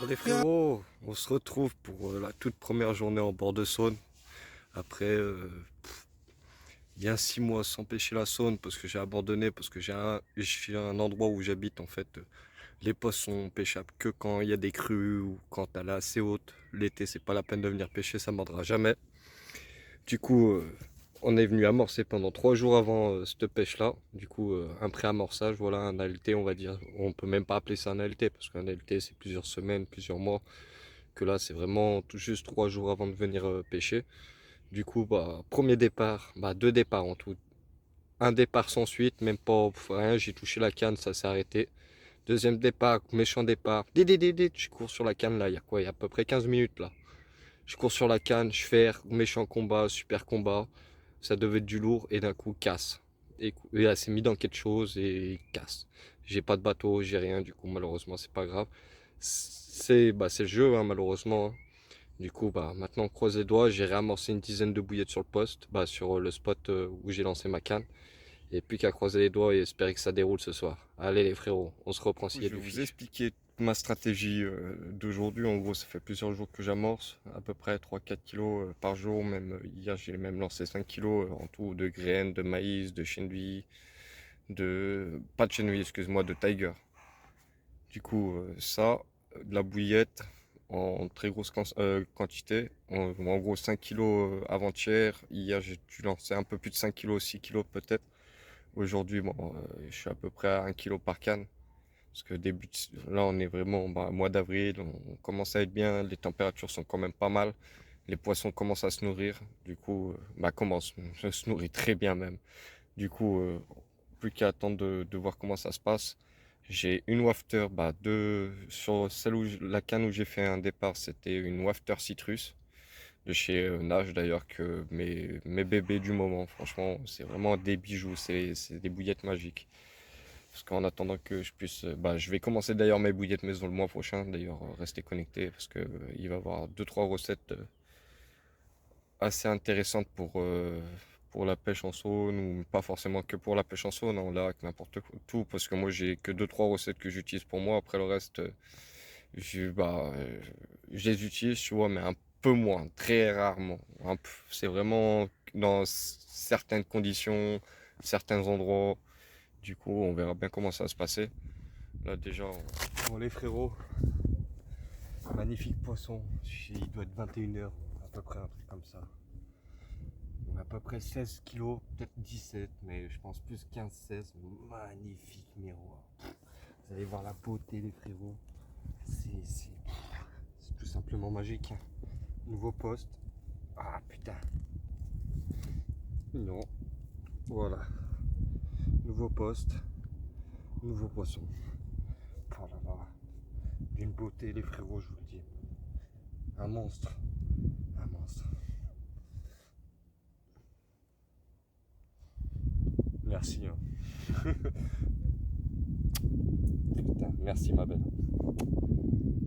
Bon, les frérots, on se retrouve pour la toute première journée en bord de Saône. Après bien 6 mois sans pêcher la Saône parce que j'ai abandonné, parce que j'ai un endroit où j'habite en fait. Les poissons pêchables que quand il y a des crues ou quand elle est assez haute. L'été, c'est pas la peine de venir pêcher, ça mordra jamais. Du coup, on est venu amorcer pendant 3 jours avant cette pêche-là. Du coup, un pré-amorçage, voilà, un ALT, on va dire. On peut même pas appeler ça un ALT parce qu'un ALT, c'est plusieurs semaines, plusieurs mois. Que là, c'est vraiment tout juste 3 jours avant de venir pêcher. Du coup, bah, premier départ, bah, deux départs en tout. Un départ sans suite, même pas rien, j'ai touché la canne, ça s'est arrêté. Deuxième départ, méchant départ. Je cours sur la canne là, il y a quoi? Il y a à peu près 15 minutes là. Je cours sur la canne, je fais méchant combat, super combat. Ça devait être du lourd et d'un coup casse. Et elle s'est mis dans quelque chose et casse. J'ai pas de bateau, j'ai rien, du coup malheureusement c'est pas grave. C'est le jeu hein, malheureusement, hein. Du coup bah maintenant on croise les doigts, j'ai réamorcé une dizaine de bouillettes sur le poste, bah sur le spot où j'ai lancé ma canne. Et plus qu'à croiser les doigts et espérer que ça déroule ce soir. Allez les frérots, on se reprend s'il y a Je vais du vous fiche. expliquer ma stratégie d'aujourd'hui. En gros, ça fait plusieurs jours que j'amorce, à peu près 3-4 kilos par jour. Même hier, j'ai même lancé 5 kilos en tout de graines, de maïs, de chenilles, pas de chenilles, excuse-moi, de tiger. Du coup, de la bouillette en très grosse quantité. En gros, 5 kilos avant-hier. Hier, j'ai dû lancer un peu plus de 5 kilos, 6 kilos peut-être. Aujourd'hui, bon, je suis à peu près à 1 kilo par canne. Parce que là, on est vraiment bah, mois d'avril, on commence à être bien, les températures sont quand même pas mal, les poissons commencent à se nourrir, du coup, commencent, se nourrir très bien même. Du coup, plus qu'à attendre de voir comment ça se passe. J'ai une wafter, sur la canne où j'ai fait un départ, c'était une wafter citrus de chez Nage d'ailleurs, que mes bébés du moment, franchement, c'est vraiment des bijoux, c'est des bouillettes magiques. Parce qu'en attendant que je puisse, je vais commencer d'ailleurs mes bouillettes maison le mois prochain. D'ailleurs, restez connectés parce que il va y avoir deux trois recettes assez intéressantes pour la pêche en saône ou pas forcément que pour la pêche en saône, en lac, n'importe quoi, tout. Parce que moi, j'ai que deux trois recettes que j'utilise pour moi. Après le reste, je les utilise, tu vois, mais un peu moins, très rarement. C'est vraiment dans certaines conditions, certains endroits. Du coup, on verra bien comment ça va se passer. Là déjà, Bon les frérots, magnifique poisson, il doit être 21 h à peu près un truc comme ça. On a à peu près 16 kilos, peut-être 17, mais je pense plus 15-16. Magnifique miroir. Vous allez voir la beauté les frérots. C'est tout simplement magique. Nouveau poste. Ah putain. Non. Voilà. Nouveau poste. Nouveau poisson. Oh là là. D'une beauté les frérots, je vous le dis. Un monstre. Un monstre. Merci. Hein. Putain, merci ma belle.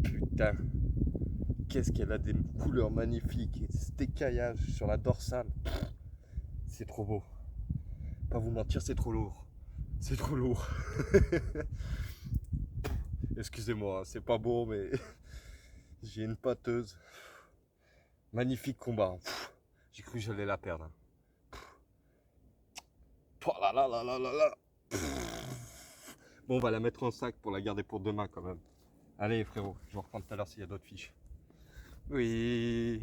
Putain. Qu'est-ce qu'elle a des couleurs magnifiques et cet écaillage sur la dorsale. C'est trop beau. Pas vous mentir, c'est trop lourd. C'est trop lourd. Excusez-moi, hein, c'est pas beau, mais j'ai une pâteuse. Magnifique combat. J'ai cru que j'allais la perdre. Oh là là là là là là. Bon, on va la mettre en sac pour la garder pour demain quand même. Allez frérot, je vais reprendre tout à l'heure s'il y a d'autres fiches. Oui.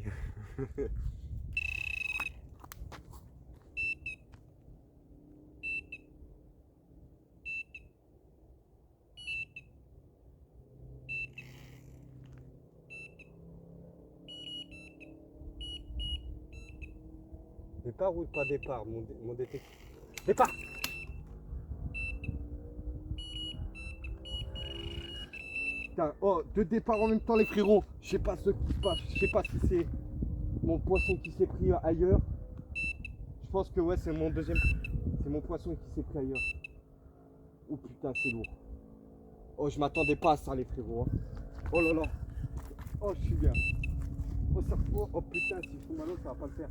Départ ou pas départ, mon détective. Départ. Putain, oh, deux départs en même temps les frérots. Je sais pas ce qui se passe, je sais pas si c'est mon poisson qui s'est pris ailleurs. Je pense que ouais, c'est mon deuxième. C'est mon poisson qui s'est pris ailleurs. Oh putain, c'est lourd. Oh, je m'attendais pas à ça les frérots, hein. Oh là là. Oh, je suis bien. Oh, oh putain, si je fous mal, ça va pas le faire.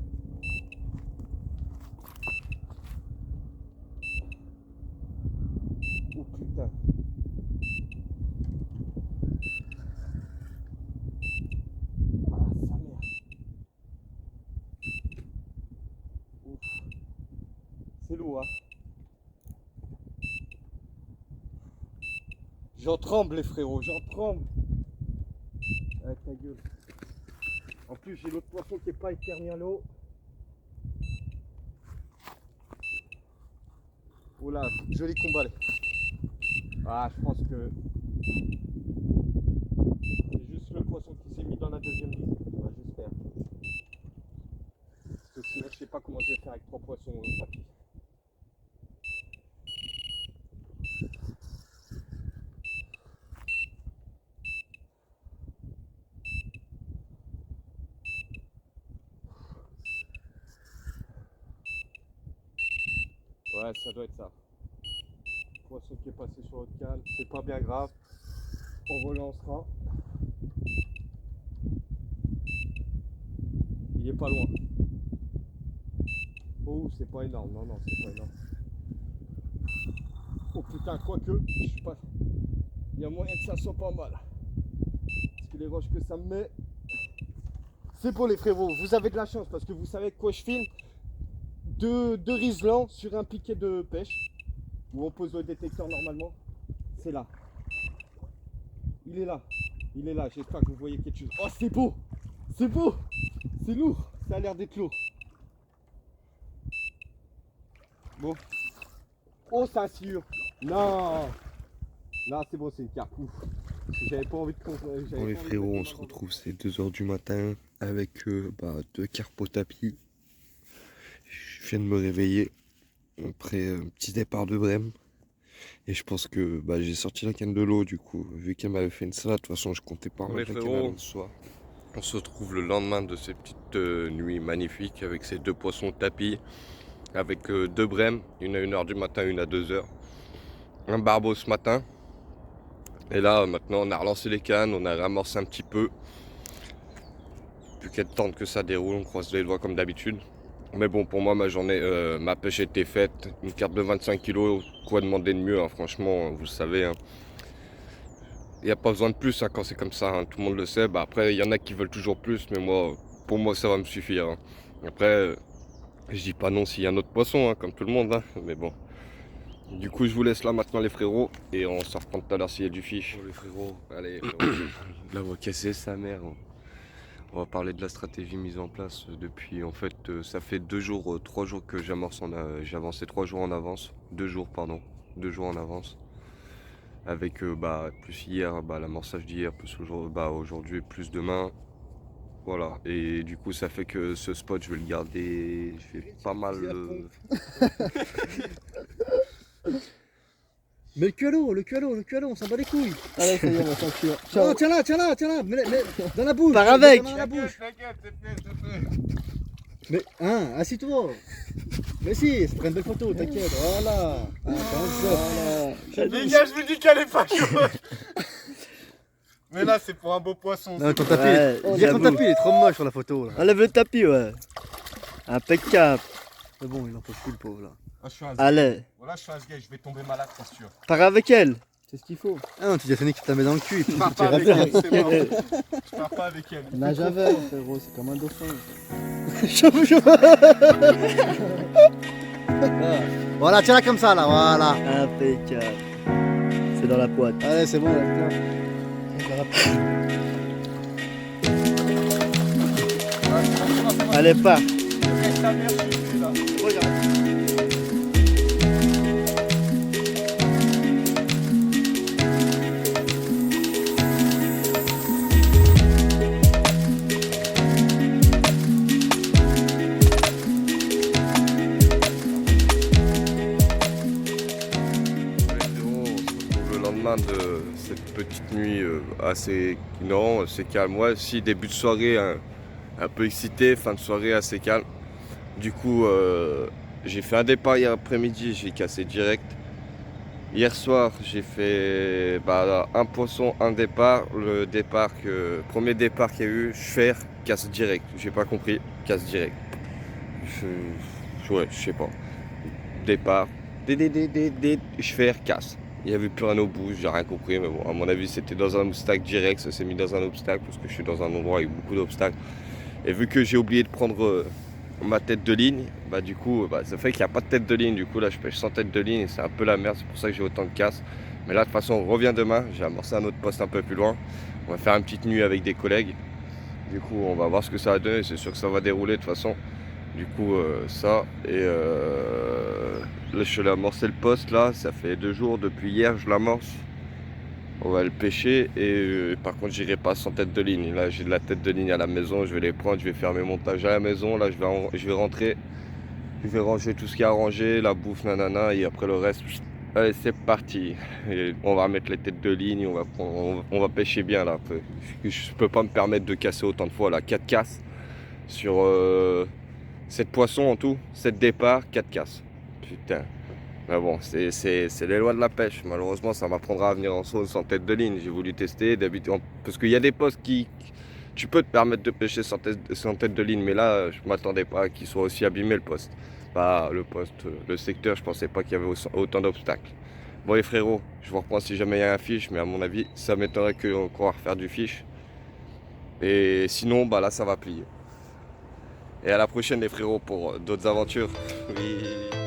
Oh putain. C'est lourd, hein. J'en tremble les frérots, j'en tremble. Avec ta gueule. En plus j'ai l'autre poisson qui n'est pas éternué à l'eau. Oh là, joli combat là. Ah, je pense que c'est juste le poisson qui s'est mis dans la deuxième ligne. Ouais, j'espère. Parce que sinon je sais pas comment je vais faire avec 3 poissons au tapis. Ouais, ça doit être ça. Poisson qui est passé sur l'autre canne, c'est pas bien grave. On relancera. Il est pas loin. Oh, c'est pas énorme, non, non, c'est pas énorme. Oh putain, quoique, je sais pas. Il y a moyen que ça soit pas mal. Parce que les roches que ça me met. C'est pour les frérots, vous avez de la chance parce que vous savez quoi je filme. Deux riselants sur un piquet de pêche où on pose le détecteur normalement. C'est là. Il est là. Il est là. J'espère que vous voyez quelque chose. Oh, c'est beau. C'est beau. C'est lourd. Ça a l'air d'être lourd. Bon. Oh, c'est un sciure. Non. Non, c'est bon, c'est une carpe. Ouf. J'avais pas envie de... Bon les frérots, on se retrouve, c'est 2 h du matin avec 2 carpes au tapis. Je viens de me réveiller après un petit départ de Brême. Et je pense que j'ai sorti la canne de l'eau du coup, vu qu'elle m'avait fait une salade. De toute façon, je comptais pas remettre la canne avant le soir. On se retrouve le lendemain de ces petites nuits magnifiques avec ces 2 poissons au tapis, avec 2 Brêmes, une à 1 h du matin, une à 2 h. Un barbeau ce matin. Et là, maintenant, on a relancé les cannes, on a ramorcé un petit peu. Plus qu'à attendre que ça déroule, on croise les doigts comme d'habitude. Mais bon, pour moi, ma journée, ma pêche était faite. Une carte de 25 kg, quoi demander de mieux, hein, franchement, vous le savez. Hein. Il n'y a pas besoin de plus hein, quand c'est comme ça, hein, tout le monde le sait. Après, il y en a qui veulent toujours plus, mais moi, pour moi, ça va me suffire. Hein. Après, je dis pas non s'il y a un autre poisson, hein, comme tout le monde, hein, mais bon. Du coup, je vous laisse là maintenant, les frérots, et on se reprend tout à l'heure s'il y a du fiche. Oh, les frérots. Allez, la voix cassée, sa mère. On va parler de la stratégie mise en place depuis, en fait, ça fait 2 jours, 3 jours que j'amorce, j'ai avancé 3 jours en avance, 2 jours, pardon, 2 jours en avance. Avec plus hier, l'amorçage d'hier, plus aujourd'hui, plus demain. Voilà, et du coup ça fait que ce spot je vais le garder, je vais pas mal... Mais le cualo, on s'en bat les couilles. Allez, ça y est, on va s'enfuir. Ciao. Non, tiens là, mets dans la bouche. Pars avec. Dans la bouche. T'inquiète, c'est fait. Mais, assis-toi. Mais si, c'est pour une belle photo, t'inquiète. Voilà. Voilà. Les gars, je vous dis qu'elle est pas chaude. Mais là, c'est pour un beau poisson. Non, ton Ouais, tapis, ton j'avoue. tapis, il est trop moche sur la photo là. Enlève le tapis, ouais. Impeccable. Mais bon, il en peut plus le pauvre là. Ah, je suis un Allez, Voilà, je suis un gay, je vais tomber malade, c'est sûr. pars avec elle. C'est ce qu'il faut. Ah non, tu dis à Sonic que tu la mets dans le cul. Je pars pas avec elle, c'est mort. Je pars pas avec elle. Nage avec, frérot, c'est comme un dauphin. Voilà, tiens-la comme ça là, voilà. Impeccable. C'est dans la pointe. Allez, c'est bon, là, tiens. Allez, pars. Le lendemain de cette petite nuit assez... Non, c'est calme. Moi aussi, début de soirée un peu excité, fin de soirée assez calme. Du coup, j'ai fait un départ hier après-midi, j'ai cassé direct. Hier soir, j'ai fait un poisson, un départ. Le premier départ qu'il y a eu, je casse direct. J'ai pas compris, casse direct. Ouais, je sais pas. Départ, je casse. Il n'y avait plus rien au bout, j'ai rien compris, mais bon, à mon avis, c'était dans un obstacle direct, ça s'est mis dans un obstacle, parce que je suis dans un endroit avec beaucoup d'obstacles. Et vu que j'ai oublié de prendre ma tête de ligne, bah du coup ça fait qu'il n'y a pas de tête de ligne, du coup là je pêche sans tête de ligne et c'est un peu la merde, c'est pour ça que j'ai autant de casse. Mais là de toute façon on revient demain, j'ai amorcé un autre poste un peu plus loin, on va faire une petite nuit avec des collègues, du coup on va voir ce que ça va donner, c'est sûr que ça va dérouler de toute façon. Du coup ça, et là je l'ai amorcé le poste là, ça fait 2 jours, depuis hier je l'amorce. On va le pêcher et par contre j'irai pas sans tête de ligne. Là j'ai de la tête de ligne à la maison, je vais les prendre, je vais faire mes montages à la maison. Là je vais rentrer, je vais ranger tout ce qu'il y a à ranger, la bouffe, nanana, et après le reste, allez c'est parti. Et on va mettre les têtes de ligne, on va pêcher bien là. Je peux pas me permettre de casser autant de fois là, 4 casses sur 7 poissons en tout, 7 départs, 4 casses. Putain. Mais bon, c'est les lois de la pêche. Malheureusement, ça m'apprendra à venir en saune sans tête de ligne. J'ai voulu tester, parce qu'il y a des postes tu peux te permettre de pêcher sans tête de ligne, mais là, je m'attendais pas à qu'il soit aussi abîmé le poste. Bah, le secteur, je pensais pas qu'il y avait autant d'obstacles. Bon les frérots, je vous reprends si jamais il y a un fiche, mais à mon avis, ça m'étonnerait qu'on va refaire du fiche. Et sinon, bah là, ça va plier. Et à la prochaine les frérots pour d'autres aventures. Oui.